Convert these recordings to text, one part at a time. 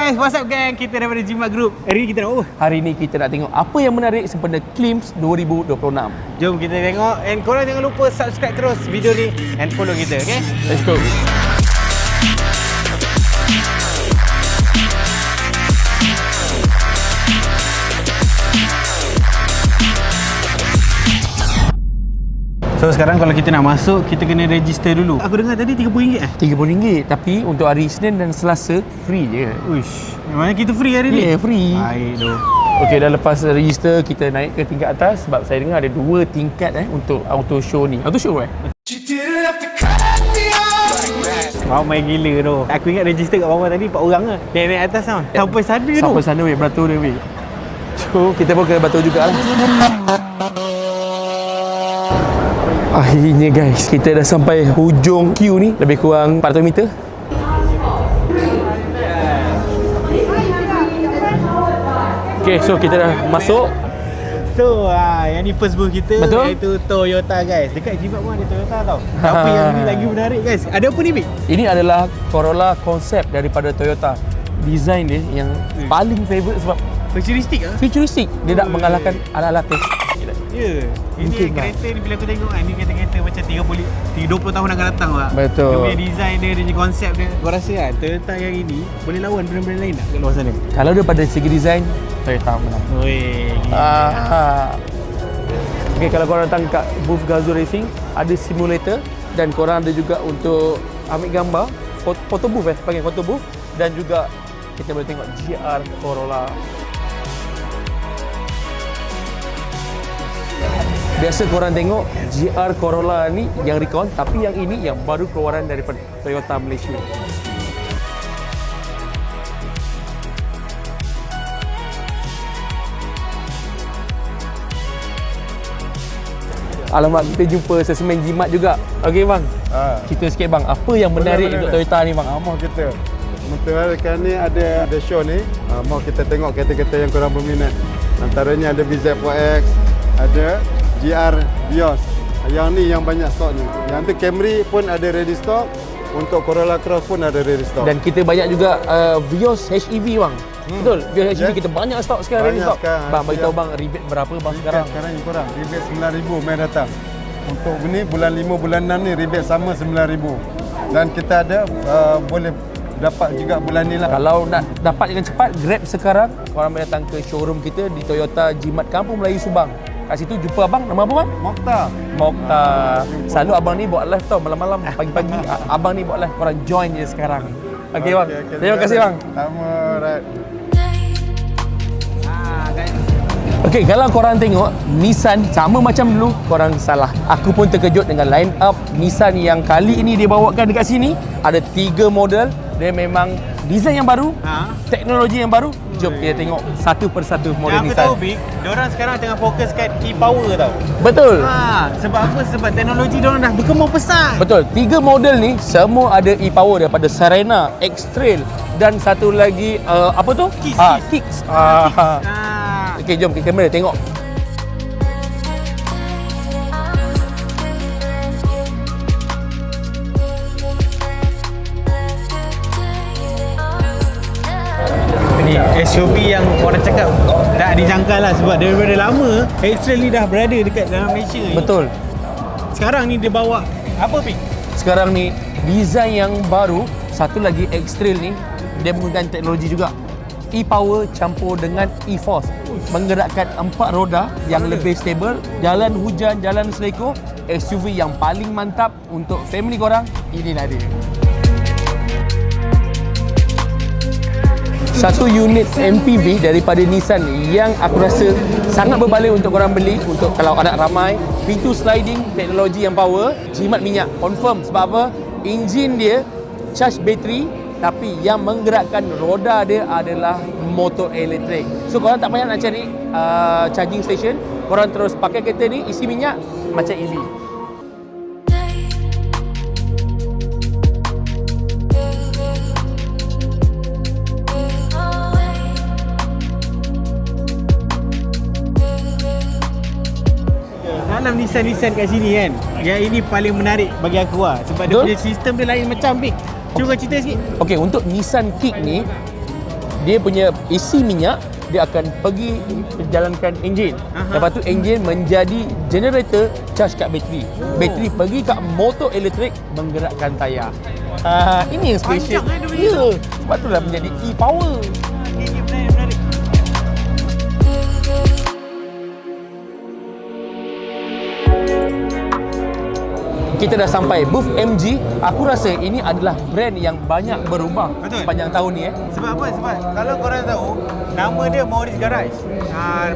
guys, what's up gang? Kita daripada Jimat Group. Hari ni kita nak apa? Hari ni kita nak tengok apa yang menarik sempena Clims 2026. Jom kita tengok. And korang jangan lupa subscribe terus video ni and follow kita, okay? Let's go. So sekarang kalau kita nak masuk, kita kena register dulu. Aku dengar tadi RM30 RM30, tapi untuk hari Isnin dan Selasa free je. Uish, memangnya kita free hari ni? Yeah, free. Baik tu. Okey, dah lepas register, kita naik ke tingkat atas sebab saya dengar ada 2 tingkat untuk auto show ni. Auto show Ramai gila tu. Aku ingat register kat bawah tadi 4 orang ke. Naik atas tau. Sampai sana tu. Sampai sana weh, beratur dia weh. So, kita pun kena beratur jugalah. Akhirnya guys, kita dah sampai hujung queue ni. Lebih kurang 400 meter. Okay, so kita dah masuk. So, yang ni first booth kita. Betul. Iaitu Toyota guys. Dekat Jimat pun ada Toyota tau. Tapi yang ni lagi menarik guys. Ada apa ni Bik? Ini adalah Corolla konsep daripada Toyota. Design dia yang paling favourite sebab Futuristik lah. futuristik. Dia nak mengalahkan ala-ala Tesla. Ya. Ini kereta ni bila aku tengok kan, ni kereta macam 20 tahun akan datang lah. Betul. Dia punya design dia, dia punya konsep dia. Kau rasa kan Toyota yang ini boleh lawan brand-brand lain tak kat luar sana? Kalau daripada segi design, Toyota menang. Weh, gila. Okay, kalau korang datang kat booth Gazoo Racing, ada simulator dan korang ada juga untuk ambil gambar, photo booth panggil photo booth, dan juga kita boleh tengok GR Corolla. Biasa korang tengok GR Corolla ni yang recon, tapi yang ini yang baru keluaran daripada Toyota Malaysia. Alamak, kita jumpa sesemen jimat juga. Okey bang, kita sikit bang, apa yang menarik untuk Toyota ni bang? Mau kita sekarang ni ada show ni. Mau kita tengok kereta-kereta yang korang berminat. Antaranya ada BZ4X, ada GR Vios. Yang ni yang banyak stok ni. Yang tu Camry pun ada ready stock. Untuk Corolla Cross pun ada ready stock. Dan kita banyak juga Vios HEV bang. Betul, Vios HEV kita banyak stok sekarang, ready stock. Bang, beritahu bang, rebate berapa bang sekarang? Sekarang ni korang rebate 9,000 mai datang. Untuk ni bulan 5 bulan 6 ni rebate sama 9,000. Dan kita ada boleh dapat juga bulan ni lah. Kalau nak dapat dengan cepat, Grab sekarang, korang boleh datang ke showroom kita di Toyota Jimat Kampung Melayu Subang. Kat situ jumpa abang, nama apa bang? Mokhtar. Selalu abang ni buat live tau malam-malam, pagi-pagi. Abang ni buat live, korang join je sekarang. Okey bang. Terima kasih bang. Sama, right. Okey, kalau korang tengok Nissan sama macam dulu, korang salah. Aku pun terkejut dengan line up Nissan yang kali ini dia bawakan dekat sini. Ada 3 model. Dia memang design yang baru, teknologi yang baru. Jom kita tengok satu persatu model Yang Nissan. aku tahu Bik, diorang sekarang tengah fokus kat e-power tau. Betul. Sebab apa? Sebab teknologi diorang dah berkembang pesat. Betul. 3 model ni semua ada e-power, daripada Serena, X-Trail dan satu lagi apa tu? Kicks. Okey, jom kita kamera tengok. Ni SUV yang orang cakap tak dijangka lah, sebab daripada lama X-Trail ni dah berada dekat dalam Malaysia ni. Betul. Sekarang ni dia bawa apa Pik? Sekarang ni design yang baru, satu lagi X-Trail ni dia menggunakan teknologi juga e-power campur dengan e-force, menggerakkan 4 roda yang lebih stable, jalan hujan, jalan seleko. SUV yang paling mantap untuk family korang, inilah dia. Satu unit MPV daripada Nissan yang aku rasa sangat berbalik untuk korang beli, untuk kalau anak ramai. Pintu sliding, teknologi yang power, jimat minyak, confirm. Sebab apa? Enjin dia charge bateri, tapi yang menggerakkan roda dia adalah motor elektrik. So korang tak payah nak cari charging station, korang terus pakai kereta ni, isi minyak macam EV. Dalam Nissan kat sini kan, yang ini paling menarik bagi aku lah, sebab dia punya sistem dia lain macam Bik. Cuba cerita sikit. Okey, untuk Nissan Kick ni dia punya isi minyak, dia akan pergi jalankan enjin. Lepas tu enjin menjadi generator, charge kat bateri. Bateri pergi kat motor elektrik, menggerakkan tayar. Ini yang special. Panjang dia punya. Ya, sebab itulah menjadi e-power. Ini menarik. Kita dah sampai booth MG. Aku rasa ini adalah brand yang banyak berubah Betul. sepanjang tahun ni. Sebab apa? Sebab kalau korang tahu, nama dia Morris Garage.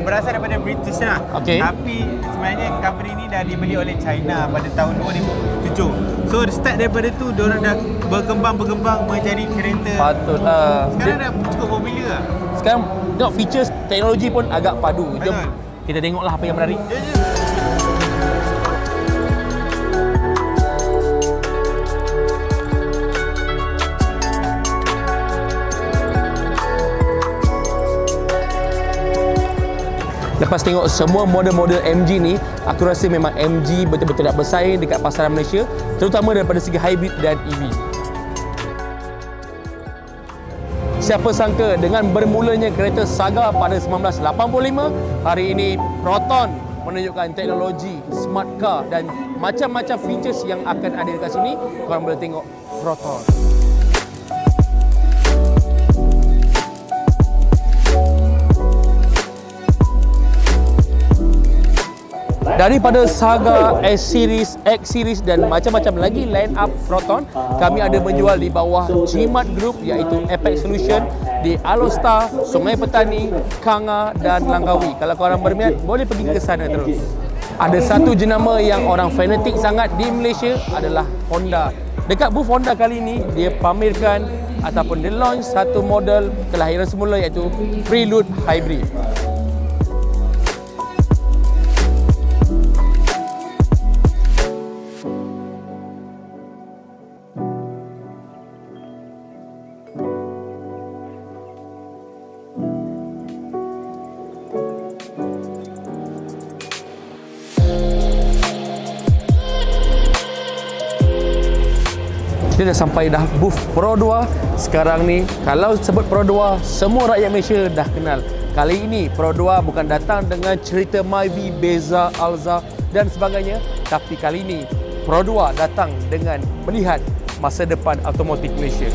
Berasal daripada British lah. Okey. Tapi sebenarnya company ni dah dibeli oleh China pada tahun 2007. So start daripada tu, diorang dah berkembang menjadi kereta. Patutlah. Sekarang dah cukup popular lah. Sekarang tengok features teknologi pun agak padu. Jom Betul. kita tengoklah apa yang menarik. Lepas tengok semua model-model MG ni, aku rasa memang MG betul-betul nak bersaing dekat pasaran Malaysia, terutama daripada segi hybrid dan EV. Siapa sangka dengan bermulanya kereta Saga pada 1985, hari ini Proton menunjukkan teknologi smart car dan macam-macam features yang akan ada dekat sini. Korang boleh tengok Proton. Daripada Saga, S-Series, X-Series dan macam-macam lagi line up Proton, kami ada menjual di bawah Jimat Group iaitu Apex Solution di Alostar, Sungai Petani, Kanga dan Langkawi. Kalau korang berminat, boleh pergi ke sana terus. Ada satu jenama yang orang fanatik sangat di Malaysia adalah Honda. Dekat booth Honda kali ini, dia pamerkan ataupun dia launch satu model kelahiran semula iaitu Prelude Hybrid. Kita dah sampai dah booth Pro 2. Sekarang ni kalau sebut Pro 2, semua rakyat Malaysia dah kenal. Kali ini Pro 2 bukan datang dengan cerita Myvi, Beza, Alza dan sebagainya, tapi kali ini Pro 2 datang dengan melihat masa depan automotif Malaysia.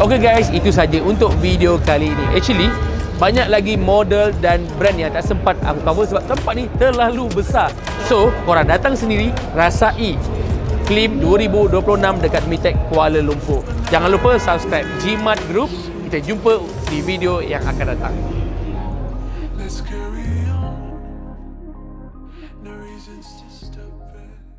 Okay guys, itu saja untuk video kali ini. Actually, banyak lagi model dan brand yang tak sempat aku cover sebab tempat ni terlalu besar. So, korang datang sendiri, rasai Klim 2026 dekat MITEC Kuala Lumpur. Jangan lupa subscribe Jimat Group. Kita jumpa di video yang akan datang. Let's carry on. No reasons to stop it.